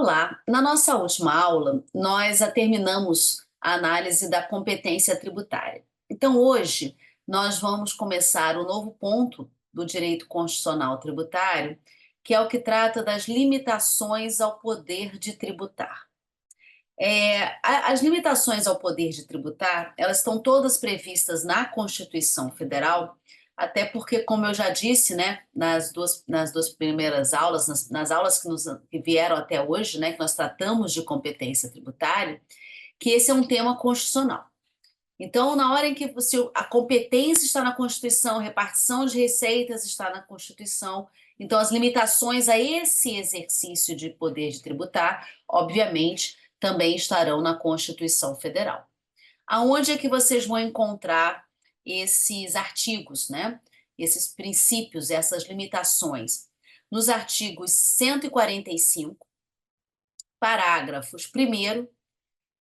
Olá! Na nossa última aula, nós terminamos a análise da competência tributária. Então, hoje, nós vamos começar o novo ponto do direito constitucional tributário, que é o que trata das limitações ao poder de tributar. As limitações ao poder de tributar, elas estão todas previstas na Constituição Federal, até porque, como eu já disse, né, nas duas primeiras aulas, nas aulas que vieram até hoje, né, que nós tratamos de competência tributária, que esse é um tema constitucional. Então, na hora em que a competência está na Constituição, a repartição de receitas está na Constituição, então as limitações a esse exercício de poder de tributar, obviamente, também estarão na Constituição Federal. Aonde é que vocês vão encontrar esses artigos, né? Esses princípios, essas limitações? Nos artigos 145, parágrafos 1º,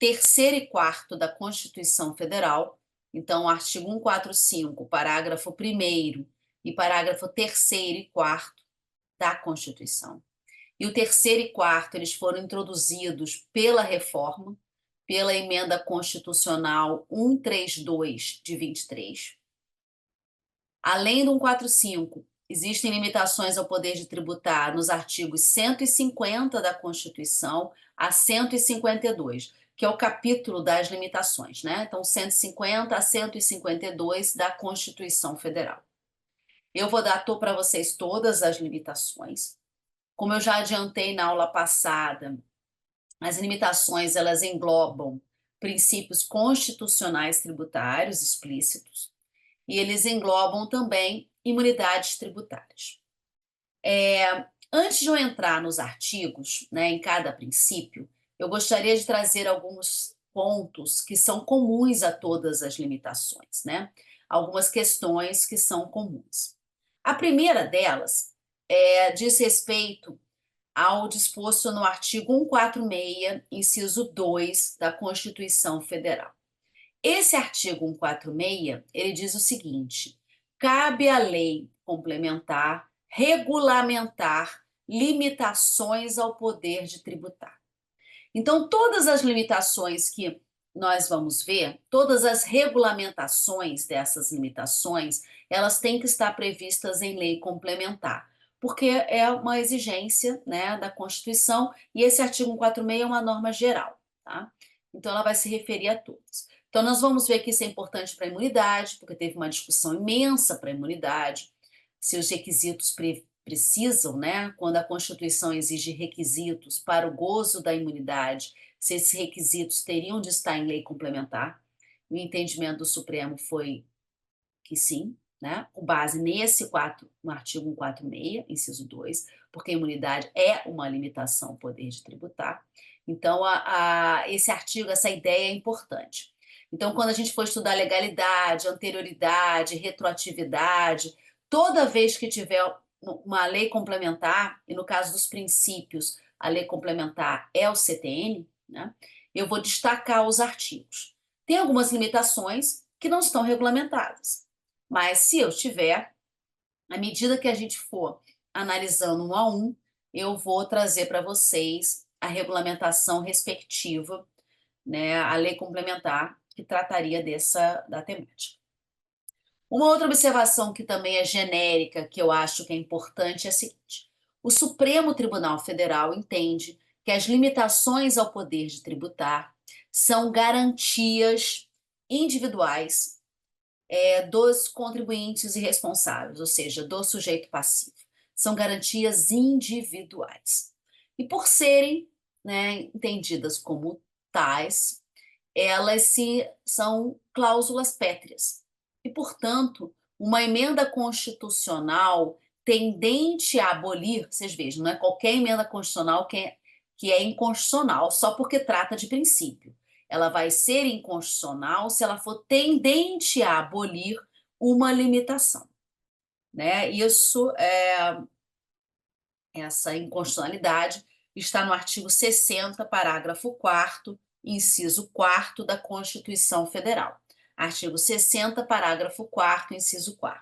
3º e 4º da Constituição Federal. Então, o artigo 145, parágrafo 1º e parágrafo 3º e 4º da Constituição. E o 3º e 4º, eles foram introduzidos pela reforma, pela emenda constitucional 132 de 23. Além do 145, existem limitações ao poder de tributar nos artigos 150 da Constituição a 152, que é o capítulo das limitações, né? Então, 150 a 152 da Constituição Federal. Eu vou dar para vocês todas as limitações. Como eu já adiantei na aula passada, as limitações, elas englobam princípios constitucionais tributários explícitos e eles englobam também imunidades tributárias. Antes de eu entrar nos artigos, né, em cada princípio, eu gostaria de trazer alguns pontos que são comuns a todas as limitações, né? Algumas questões que são comuns. A primeira delas diz respeito ao disposto no artigo 146, inciso 2 da Constituição Federal. Esse artigo 146, ele diz o seguinte: cabe à lei complementar regulamentar limitações ao poder de tributar. Então, todas as limitações que nós vamos ver, todas as regulamentações dessas limitações, elas têm que estar previstas em lei complementar, porque é uma exigência, né, da Constituição, e esse artigo 146 é uma norma geral, tá? Então, ela vai se referir a todas. Então, nós vamos ver que isso é importante para a imunidade, porque teve uma discussão imensa para a imunidade, se os requisitos precisam, né, quando a Constituição exige requisitos para o gozo da imunidade, se esses requisitos teriam de estar em lei complementar. O entendimento do Supremo foi que sim, né, com base no artigo 146, inciso 2, porque a imunidade é uma limitação ao poder de tributar. Então, esse artigo, essa ideia é importante. Então, quando a gente for estudar legalidade, anterioridade, retroatividade, toda vez que tiver uma lei complementar, e no caso dos princípios, a lei complementar é o CTN, né, eu vou destacar os artigos. Tem algumas limitações que não estão regulamentadas, mas se eu tiver, à medida que a gente for analisando um a um, eu vou trazer para vocês a regulamentação respectiva, né, a lei complementar que trataria da temática. Uma outra observação que também é genérica, que eu acho que é importante, é a seguinte: o Supremo Tribunal Federal entende que as limitações ao poder de tributar são garantias individuais dos contribuintes e responsáveis, ou seja, do sujeito passivo. São garantias individuais. E por serem, né, entendidas como tais, elas são cláusulas pétreas. E, portanto, uma emenda constitucional tendente a abolir, vocês vejam, não é qualquer emenda constitucional que é inconstitucional só porque trata de princípio. Ela vai ser inconstitucional se ela for tendente a abolir uma limitação, né? Essa inconstitucionalidade está no artigo 60, parágrafo 4º, inciso 4º da Constituição Federal. Artigo 60, parágrafo 4º, inciso 4º.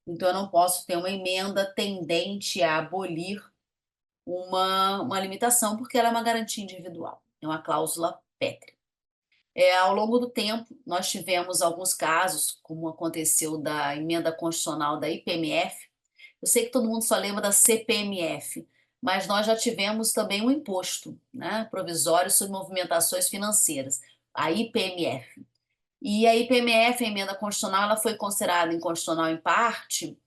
Então, eu não posso ter uma emenda tendente a abolir uma limitação, porque ela é uma garantia individual, é uma cláusula pétrea. Ao longo do tempo, nós tivemos alguns casos, como aconteceu da emenda constitucional da IPMF. Eu sei que todo mundo só lembra da CPMF, mas nós já tivemos também um imposto, né, provisório sobre movimentações financeiras, a IPMF. E a IPMF, a emenda constitucional, ela foi considerada inconstitucional em parte,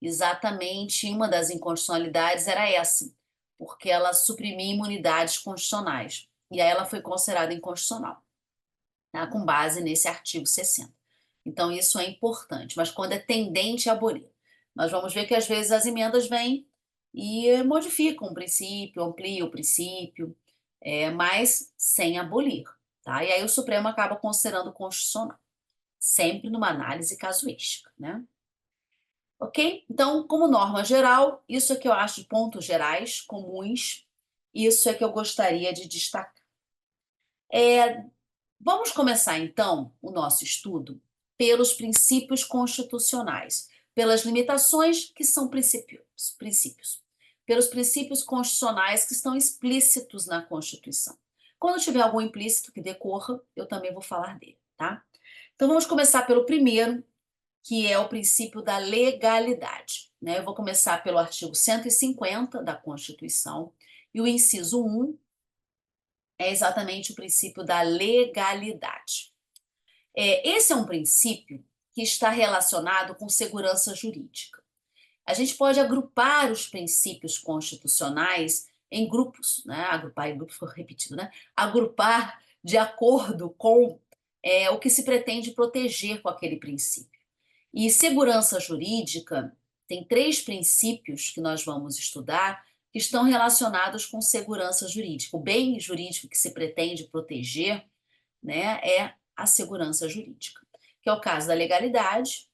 exatamente uma das inconstitucionalidades era essa, porque ela suprimia imunidades constitucionais. E aí ela foi considerada inconstitucional, tá? Com base nesse artigo 60. Então, isso é importante, mas quando é tendente a abolir. Nós vamos ver que às vezes as emendas vêm e modificam o princípio, ampliam o princípio, mas sem abolir, tá? E aí o Supremo acaba considerando constitucional, sempre numa análise casuística, né? Ok? Então, como norma geral, isso é que eu acho de pontos gerais, comuns, isso é que eu gostaria de destacar. Vamos começar, então, o nosso estudo pelos princípios constitucionais, pelas limitações que são princípios, pelos princípios constitucionais que estão explícitos na Constituição. Quando tiver algum implícito que decorra, eu também vou falar dele, tá? Então, vamos começar pelo primeiro, que é o princípio da legalidade, né? Eu vou começar pelo artigo 150 da Constituição, e o inciso 1 é exatamente o princípio da legalidade. Esse é um princípio que está relacionado com segurança jurídica. A gente pode agrupar os princípios constitucionais em grupos, né? Agrupar em grupos ficou repetido, né? Agrupar de acordo com o que se pretende proteger com aquele princípio. E segurança jurídica tem 3 princípios que nós vamos estudar que estão relacionados com segurança jurídica. O bem jurídico que se pretende proteger, né, é a segurança jurídica, que é o caso da legalidade,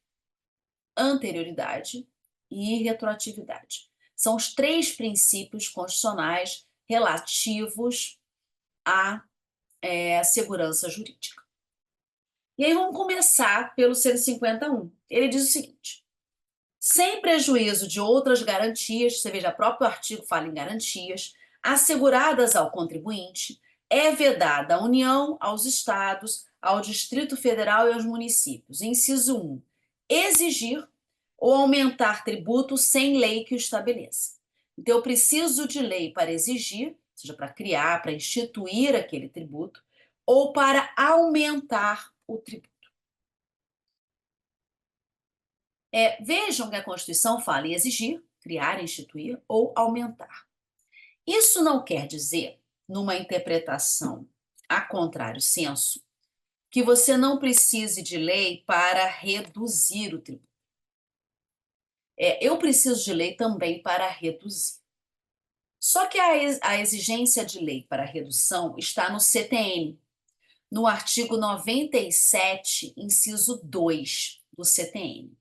anterioridade e retroatividade. São os 3 princípios constitucionais relativos à segurança jurídica. E aí vamos começar pelo 151. Ele diz o seguinte: sem prejuízo de outras garantias, você veja, o próprio artigo fala em garantias, asseguradas ao contribuinte, é vedada à União, aos Estados, ao Distrito Federal e aos municípios. Inciso 1. Exigir ou aumentar tributo sem lei que o estabeleça. Então, eu preciso de lei para exigir, ou seja, para criar, para instituir aquele tributo, ou para aumentar o tributo. Vejam que a Constituição fala em exigir, criar, instituir ou aumentar. Isso não quer dizer, numa interpretação a contrário senso, que você não precise de lei para reduzir o tributo. Eu preciso de lei também para reduzir. Só que a exigência de lei para redução está no CTN, no artigo 97, inciso 2 do CTN.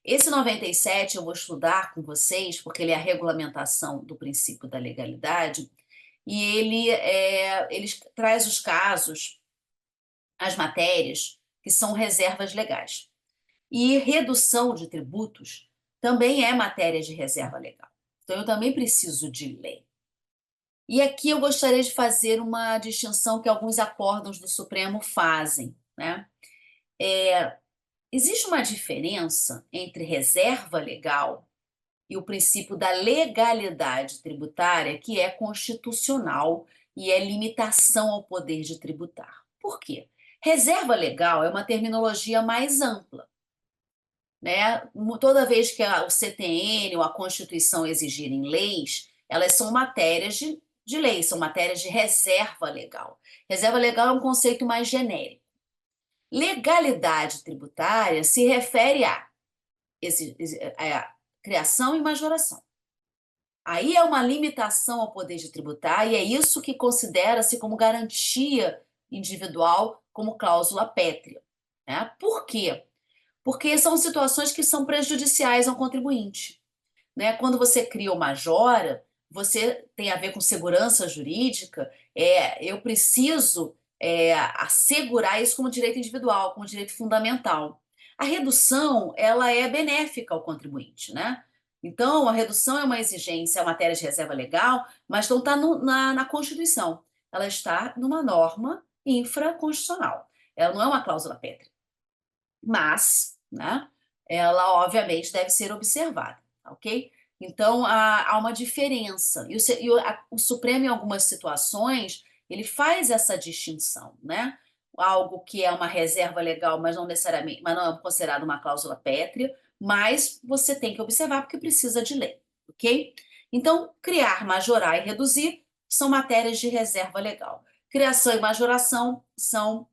Esse 97 eu vou estudar com vocês, porque ele é a regulamentação do princípio da legalidade, e ele traz os casos, as matérias, que são reservas legais. E redução de tributos também é matéria de reserva legal. Então, eu também preciso de lei. E aqui eu gostaria de fazer uma distinção que alguns acórdãos do Supremo fazem, né? Existe uma diferença entre reserva legal e o princípio da legalidade tributária, que é constitucional e é limitação ao poder de tributar. Por quê? Reserva legal é uma terminologia mais ampla, né? Toda vez que o CTN ou a Constituição exigirem leis, elas são matérias de lei, são matérias de reserva legal. Reserva legal é um conceito mais genérico. Legalidade tributária se refere a criação e majoração. Aí é uma limitação ao poder de tributar e é isso que considera-se como garantia individual, como cláusula pétrea, né? Por quê? Porque são situações que são prejudiciais ao contribuinte, né? Quando você cria ou majora, você tem a ver com segurança jurídica, eu preciso assegurar isso como direito individual, como direito fundamental. A redução, ela é benéfica ao contribuinte, né? Então, a redução é uma exigência, é uma matéria de reserva legal, mas não está na Constituição. Ela está numa norma infraconstitucional. Ela não é uma cláusula pétrea. Mas, né, ela obviamente deve ser observada, ok? Então, há uma diferença. O Supremo, em algumas situações, ele faz essa distinção, né? Algo que é uma reserva legal, mas não necessariamente, mas não é considerado uma cláusula pétrea, mas você tem que observar porque precisa de lei, ok? Então, criar, majorar e reduzir são matérias de reserva legal. Criação e majoração são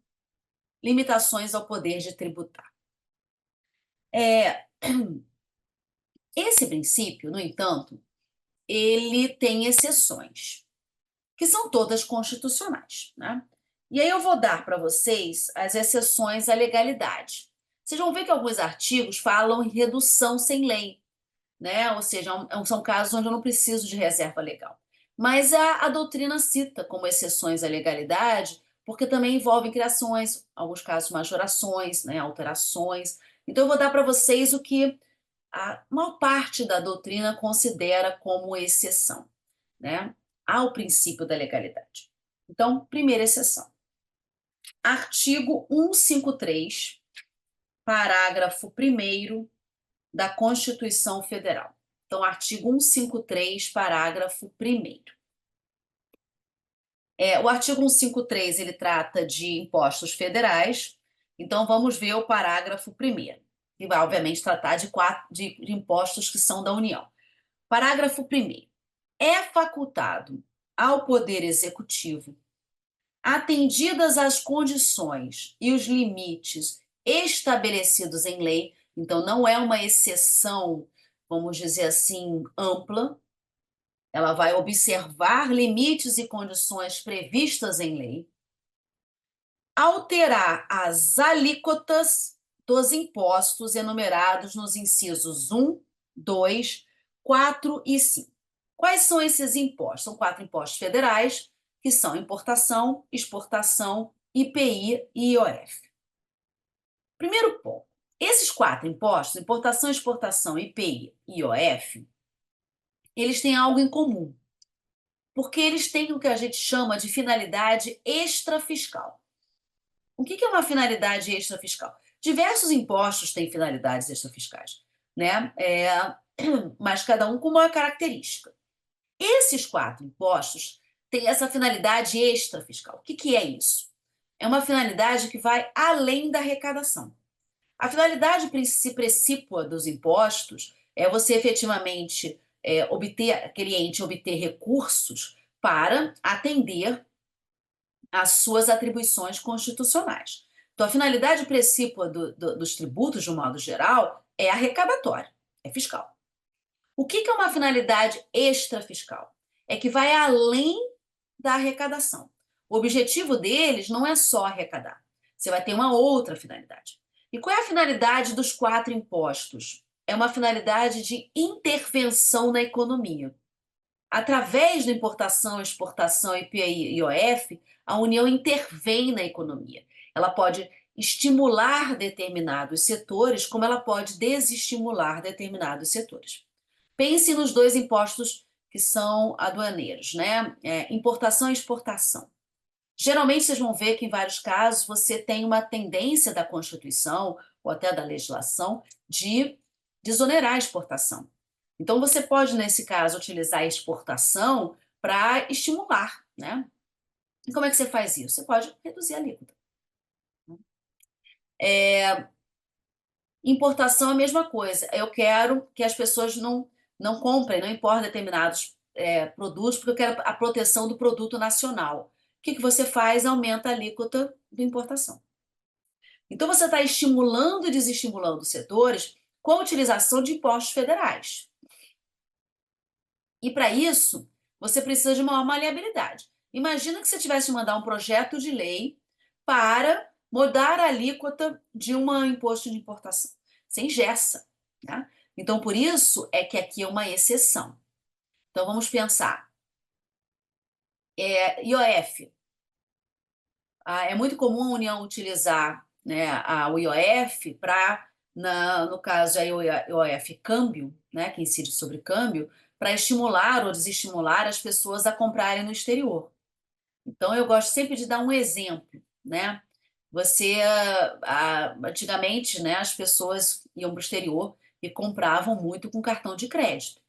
limitações ao poder de tributar. Esse princípio, no entanto, ele tem exceções, que são todas constitucionais, né? E aí eu vou dar para vocês as exceções à legalidade. Vocês vão ver que alguns artigos falam em redução sem lei, né? Ou seja, são casos onde eu não preciso de reserva legal. Mas a doutrina cita como exceções à legalidade, porque também envolvem criações, alguns casos majorações, né? Alterações. Então eu vou dar para vocês o que a maior parte da doutrina considera como exceção, né, ao princípio da legalidade. Então, primeira exceção. Artigo 153, parágrafo 1º da Constituição Federal. Então, artigo 153, parágrafo 1º. O artigo 153, ele trata de impostos federais, então vamos ver o parágrafo 1º, que vai, obviamente, tratar de impostos que são da União. Parágrafo 1º. É facultado ao Poder Executivo, atendidas as condições e os limites estabelecidos em lei, então não é uma exceção, vamos dizer assim, ampla, ela vai observar limites e condições previstas em lei, alterar as alíquotas dos impostos enumerados nos incisos 1, 2, 4 e 5. Quais são esses impostos? São 4 impostos federais, que são importação, exportação, IPI e IOF. Primeiro ponto. Esses 4 impostos, importação, exportação, IPI e IOF, eles têm algo em comum, porque eles têm o que a gente chama de finalidade extrafiscal. O que é uma finalidade extrafiscal? Diversos impostos têm finalidades extrafiscais, né? Mas cada um com uma característica. Esses 4 impostos têm essa finalidade extrafiscal. O que é isso? É uma finalidade que vai além da arrecadação. A finalidade precípua dos impostos é você efetivamente obter recursos para atender às suas atribuições constitucionais. Então, a finalidade precípua dos tributos, de um modo geral, é arrecadatória, é fiscal. O que é uma finalidade extrafiscal? É que vai além da arrecadação. O objetivo deles não é só arrecadar. Você vai ter uma outra finalidade. E qual é a finalidade dos 4 impostos? É uma finalidade de intervenção na economia. Através da importação, exportação, IPI e IOF, a União intervém na economia. Ela pode estimular determinados setores, como ela pode desestimular determinados setores. Pense nos 2 impostos que são aduaneiros, né? Importação e exportação. Geralmente, vocês vão ver que, em vários casos, você tem uma tendência da Constituição ou até da legislação de desonerar a exportação. Então, você pode, nesse caso, utilizar a exportação para estimular, né? E como é que você faz isso? Você pode reduzir a alíquota. Importação é a mesma coisa. Eu quero que as pessoas não comprem, não importem determinados produtos, porque eu quero a proteção do produto nacional. O que você faz? Aumenta a alíquota da importação. Então, você está estimulando e desestimulando setores com a utilização de impostos federais. E, para isso, você precisa de maior maleabilidade. Imagina que você tivesse de mandar um projeto de lei para mudar a alíquota de um imposto de importação. Você engessa, né? Então, por isso é que aqui é uma exceção. Então, vamos pensar. IOF. É muito comum a União utilizar, né, o IOF para, no caso, a IOF câmbio, né, que incide sobre câmbio, para estimular ou desestimular as pessoas a comprarem no exterior. Então, eu gosto sempre de dar um exemplo, né? Antigamente, né, as pessoas iam para o exterior e compravam muito com cartão de crédito.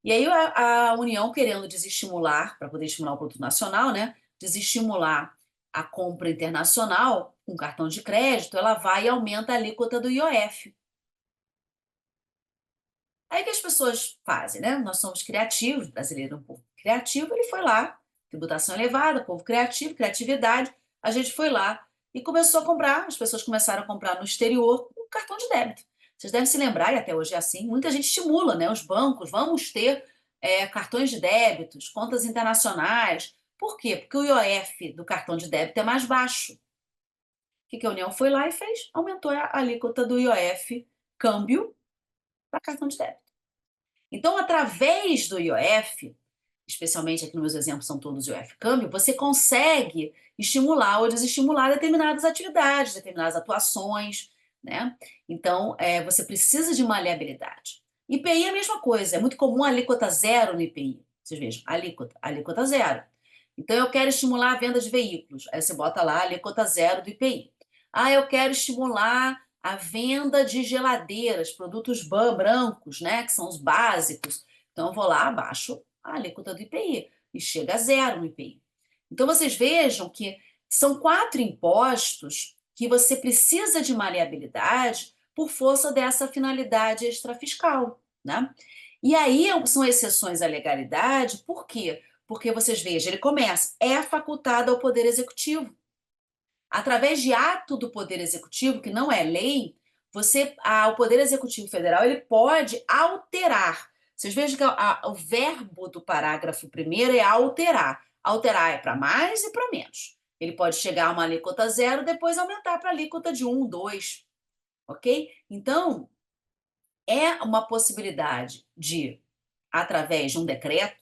E aí a União, querendo desestimular, para poder estimular o produto nacional, né, desestimular a compra internacional com cartão de crédito, ela vai e aumenta a alíquota do IOF. Aí o que as pessoas fazem, né? Nós somos criativos, o brasileiro é um povo criativo, ele foi lá, tributação elevada, povo criativo, criatividade, a gente foi lá e começou a comprar, as pessoas começaram a comprar no exterior com cartão de débito. Vocês devem se lembrar, e até hoje é assim, muita gente estimula, né? Os bancos, vamos ter cartões de débitos, contas internacionais. Por quê? Porque o IOF do cartão de débito é mais baixo. O que que a União foi lá e fez? Aumentou a alíquota do IOF câmbio para cartão de débito. Então, através do IOF, especialmente aqui nos meus exemplos são todos IOF câmbio, você consegue estimular ou desestimular determinadas atividades, determinadas atuações, né? Então, você precisa de maleabilidade. IPI é a mesma coisa, é muito comum a alíquota zero no IPI. Vocês vejam, alíquota zero. Então, eu quero estimular a venda de veículos. Aí você bota lá a alíquota zero do IPI. Ah, eu quero estimular a venda de geladeiras, produtos brancos, né, que são os básicos. Então, eu vou lá, abaixo a alíquota do IPI e chega a zero no IPI. Então, vocês vejam que são 4 impostos que você precisa de maleabilidade por força dessa finalidade extrafiscal, né? E aí são exceções à legalidade, por quê? Porque vocês vejam, ele começa, é facultado ao Poder Executivo. Através de ato do Poder Executivo, que não é lei, o Poder Executivo Federal ele pode alterar. Vocês vejam que o verbo do parágrafo primeiro é alterar. Alterar é para mais e para menos. Ele pode chegar a uma alíquota zero, depois aumentar para alíquota de 1, 2, ok? Então, é uma possibilidade de, através de um decreto,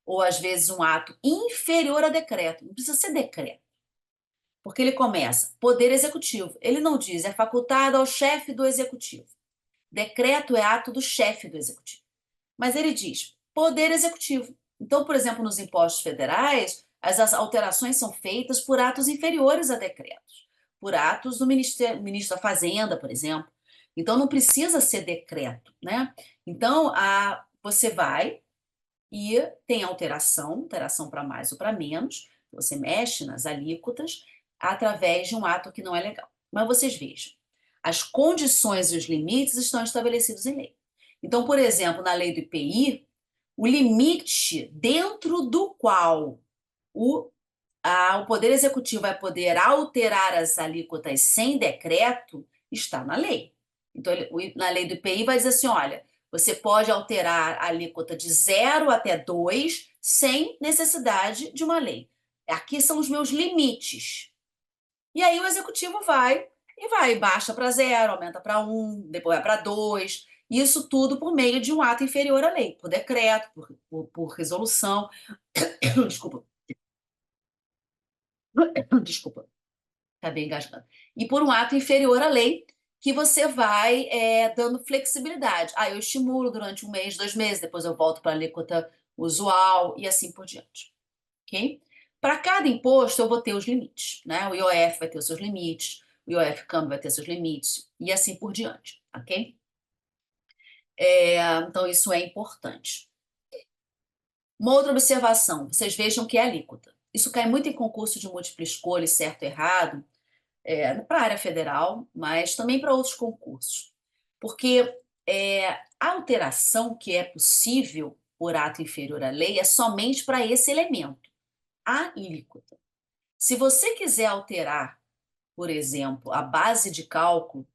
ou às vezes um ato inferior a decreto, não precisa ser decreto. Porque ele começa, Poder Executivo. Ele não diz, é facultado ao chefe do Executivo. Decreto é ato do chefe do Executivo. Mas ele diz, Poder Executivo. Então, por exemplo, nos impostos federais, as alterações são feitas por atos inferiores a decretos, por atos do ministro da Fazenda, por exemplo. Então, não precisa ser decreto, né? Então, você vai e tem alteração para mais ou para menos, você mexe nas alíquotas através de um ato que não é legal. Mas vocês vejam, as condições e os limites estão estabelecidos em lei. Então, por exemplo, na lei do IPI, o limite dentro do qual o Poder Executivo vai poder alterar as alíquotas sem decreto está na lei. Então, na lei do IPI vai dizer assim, olha, você pode alterar a alíquota de 0 até 2 sem necessidade de uma lei. Aqui são os meus limites. E aí o executivo baixa para 0, aumenta para 1, depois vai para 2. Isso tudo por meio de um ato inferior à lei, por decreto, por resolução. Desculpa. Desculpa, acabei engasgando. E por um ato inferior à lei, que você vai dando flexibilidade. Eu estimulo durante 1 mês, 2 meses, depois eu volto para a alíquota usual e assim por diante. Ok? Para cada imposto, eu vou ter os limites. Né? O IOF vai ter os seus limites, o IOF câmbio vai ter seus limites, e assim por diante. Ok? Então, isso é importante. Uma outra observação, vocês vejam que é a alíquota. Isso cai muito em concurso de múltipla escolha, certo e errado, para a área federal, mas também para outros concursos. Porque a alteração que é possível por ato inferior à lei é somente para esse elemento, a alíquota. Se você quiser alterar, por exemplo, a base de cálculo,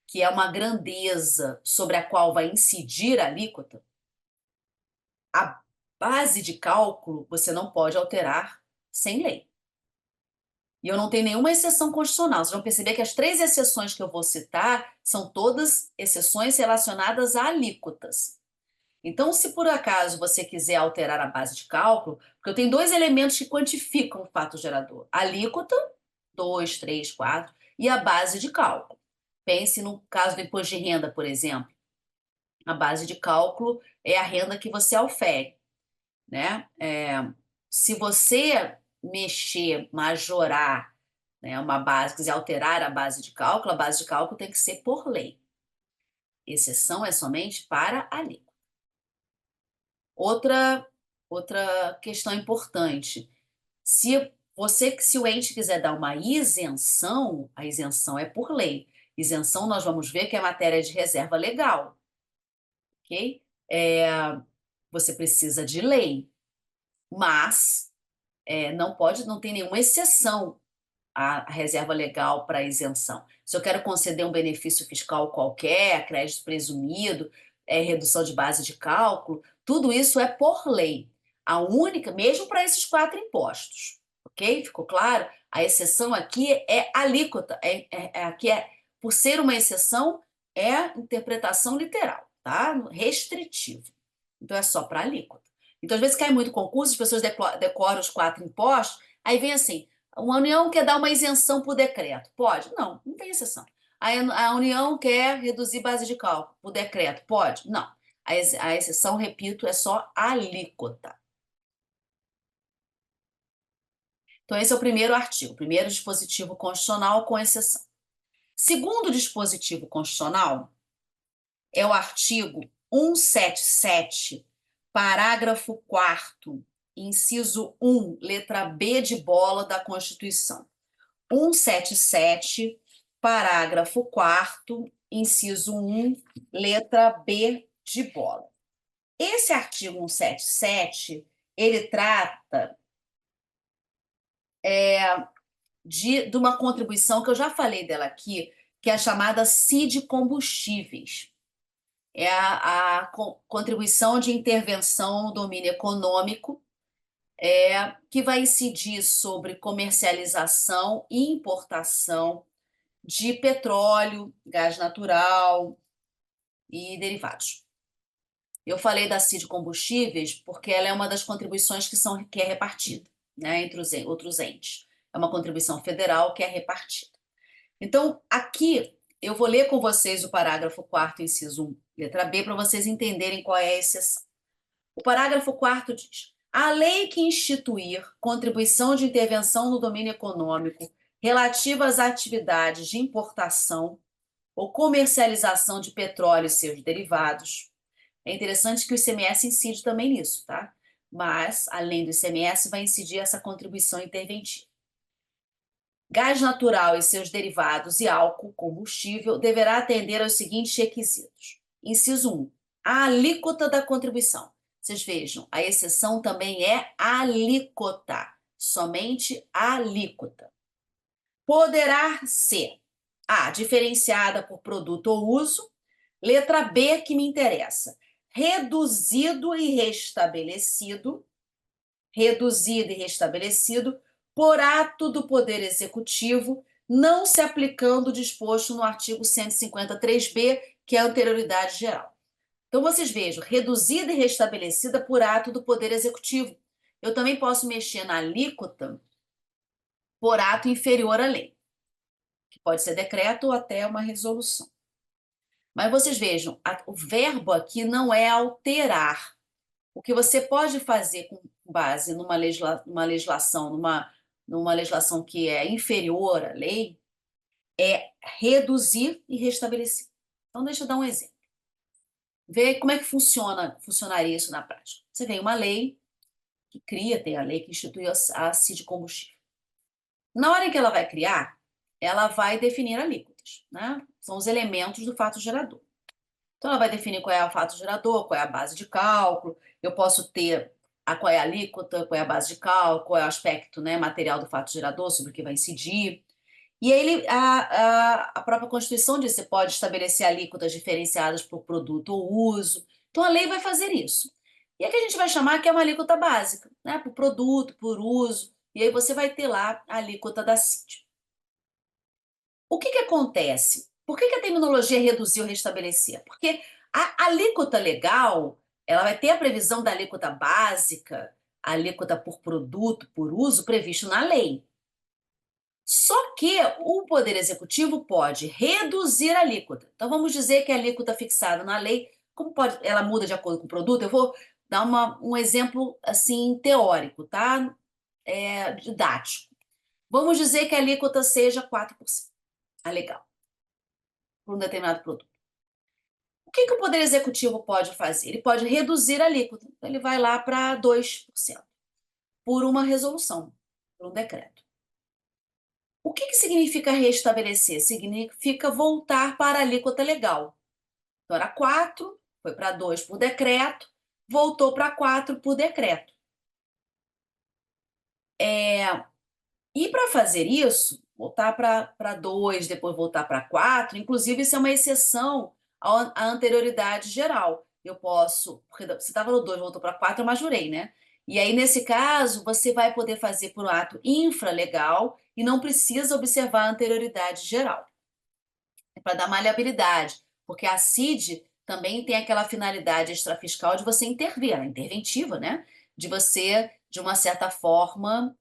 que é uma grandeza sobre a qual vai incidir a alíquota, a base de cálculo você não pode alterar sem lei. E eu não tenho nenhuma exceção constitucional. Vocês vão perceber que as 3 exceções que eu vou citar são todas exceções relacionadas a alíquotas. Então, se por acaso você quiser alterar a base de cálculo, porque eu tenho 2 elementos que quantificam o fato gerador: a alíquota, 2, 3, 4, e a base de cálculo. Pense no caso do imposto de renda, por exemplo. A base de cálculo é a renda que você aufere, né? Se você mexer, majorar, né, uma base, quiser alterar a base de cálculo tem que ser por lei. Exceção é somente para a lei. Outra questão importante. Se o ente quiser dar uma isenção, a isenção é por lei. Isenção, nós vamos ver que é matéria de reserva legal, ok? Você precisa de lei, mas não tem nenhuma exceção à reserva legal para isenção. Se eu quero conceder um benefício fiscal qualquer, crédito presumido, redução de base de cálculo, tudo isso é por lei. A única, mesmo para esses 4 impostos, ok? Ficou claro? A exceção aqui é alíquota. Aqui por ser uma exceção, é interpretação literal, tá? Restritivo. Então é só para alíquota. Então, às vezes cai muito concurso, as pessoas decoram os 4 impostos, aí vem assim: a União quer dar uma isenção por decreto. Pode? Não, não tem exceção. A União quer reduzir base de cálculo por decreto. Pode? Não. A exceção, repito, é só alíquota. Então, esse é o primeiro artigo, primeiro dispositivo constitucional com exceção. Segundo dispositivo constitucional é o artigo 177, parágrafo 4º, inciso 1, letra B de bola da Constituição. 177, parágrafo 4º, inciso 1, letra B de bola. Esse artigo 177, ele trata de uma contribuição que eu já falei dela aqui, que é a chamada CID Combustíveis. É a contribuição de intervenção no domínio econômico, que vai incidir sobre comercialização e importação de petróleo, gás natural e derivados. Eu falei da CID Combustíveis porque ela é uma das contribuições que é repartida, né, entre os outros entes. É uma contribuição federal que é repartida. Então, aqui eu vou ler com vocês o parágrafo 4º, inciso 1, letra B, para vocês entenderem qual é a exceção. O parágrafo 4º diz: a lei que instituir contribuição de intervenção no domínio econômico relativa às atividades de importação ou comercialização de petróleo e seus derivados. É interessante que o ICMS incide também nisso, tá? Mas, além do ICMS, vai incidir essa contribuição interventiva. Gás natural e seus derivados e álcool, combustível, deverá atender aos seguintes requisitos. Inciso 1, a alíquota da contribuição. Vocês vejam, a exceção também é alíquota, somente alíquota. Poderá ser A, diferenciada por produto ou uso. Letra B, que me interessa. Reduzido e restabelecido por ato do Poder Executivo, não se aplicando o disposto no artigo 153b, que é a anterioridade geral. Então, vocês vejam, reduzida e restabelecida por ato do Poder Executivo. Eu também posso mexer na alíquota por ato inferior à lei, que pode ser decreto ou até uma resolução. Mas vocês vejam, o verbo aqui não é alterar. O que você pode fazer com base numa legislação que é inferior à lei é reduzir e restabelecer. Então, deixa eu dar um exemplo. Ver como é que funcionaria isso na prática. Você tem uma lei tem a lei que institui a CID Combustível. Na hora em que ela vai criar, ela vai definir alíquotas, né? São os elementos do fato gerador. Então, ela vai definir qual é o fato gerador, qual é a base de cálculo, eu posso ter qual é a alíquota, qual é a base de cálculo, qual é o aspecto, né, material do fato gerador, sobre o que vai incidir. E aí a própria Constituição diz que você pode estabelecer alíquotas diferenciadas por produto ou uso. Então, a lei vai fazer isso. E é que a gente vai chamar que é uma alíquota básica, né, por produto, por uso. E aí você vai ter lá a alíquota da CID. O que acontece? Por que a terminologia reduziu ou restabelecer? Porque a alíquota legal, ela vai ter a previsão da alíquota básica, a alíquota por produto, por uso, previsto na lei. Só que o Poder Executivo pode reduzir a alíquota. Então, vamos dizer que a alíquota fixada na lei como ela muda de acordo com o produto, eu vou dar um exemplo assim teórico, tá? Didático. Vamos dizer que a alíquota seja 4%. Ah, legal. Para um determinado produto. O que o Poder Executivo pode fazer? Ele pode reduzir a alíquota. Então, ele vai lá para 2%, por uma resolução, por um decreto. O que significa restabelecer? Significa voltar para a alíquota legal. Então, era 4, foi para 2 por decreto, voltou para 4 por decreto. E para fazer isso, voltar para 2, depois voltar para 4, inclusive isso é uma exceção à anterioridade geral. Eu posso, porque você estava no 2, voltou para 4, eu majorei, né? E aí, nesse caso, você vai poder fazer por um ato infralegal e não precisa observar a anterioridade geral. É para dar maleabilidade, porque a CID também tem aquela finalidade extrafiscal de você intervir, ela é interventiva, né? De você, de uma certa forma,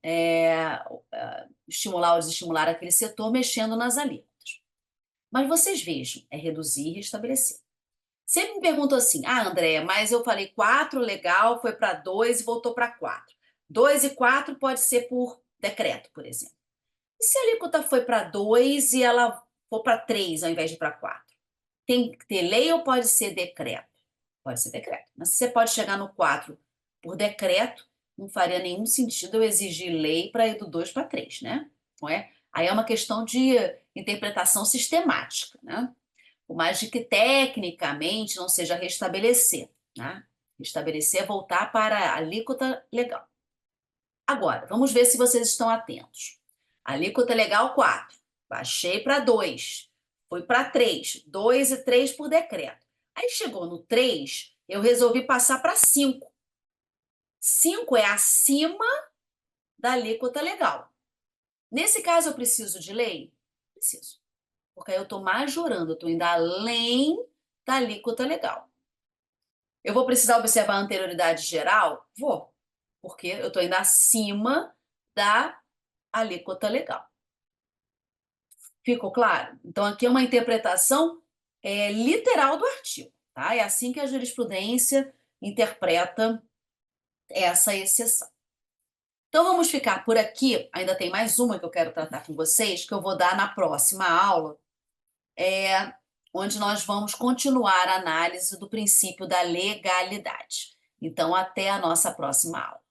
estimular ou desestimular aquele setor mexendo nas alíquotas. Mas vocês vejam, é reduzir e restabelecer. Sempre me perguntam assim, Andréia, mas eu falei 4, legal, foi para 2 e voltou para 4. 2 e 4 pode ser por decreto, por exemplo. E se a alíquota foi para 2 e ela for para 3 ao invés de para 4? Tem que ter lei ou pode ser decreto? Pode ser decreto. Mas se você pode chegar no 4 por decreto, não faria nenhum sentido eu exigir lei para ir do 2 para 3, né? Não é? Aí é uma questão de interpretação sistemática, né? Por mais de que tecnicamente não seja restabelecer, né? Restabelecer é voltar para a alíquota legal. Agora, vamos ver se vocês estão atentos. Alíquota legal 4. Baixei para 2. Fui para 3. 2 e 3 por decreto. Aí chegou no 3, eu resolvi passar para 5. 5 é acima da alíquota legal. Nesse caso, eu preciso de lei? Preciso. Porque aí eu estou majorando, eu estou indo além da alíquota legal. Eu vou precisar observar a anterioridade geral? Vou. Porque eu estou indo acima da alíquota legal. Ficou claro? Então, aqui é uma interpretação literal do artigo, tá? É assim que a jurisprudência interpreta essa exceção. Então, vamos ficar por aqui. Ainda tem mais uma que eu quero tratar com vocês, que eu vou dar na próxima aula, onde nós vamos continuar a análise do princípio da legalidade. Então, até a nossa próxima aula.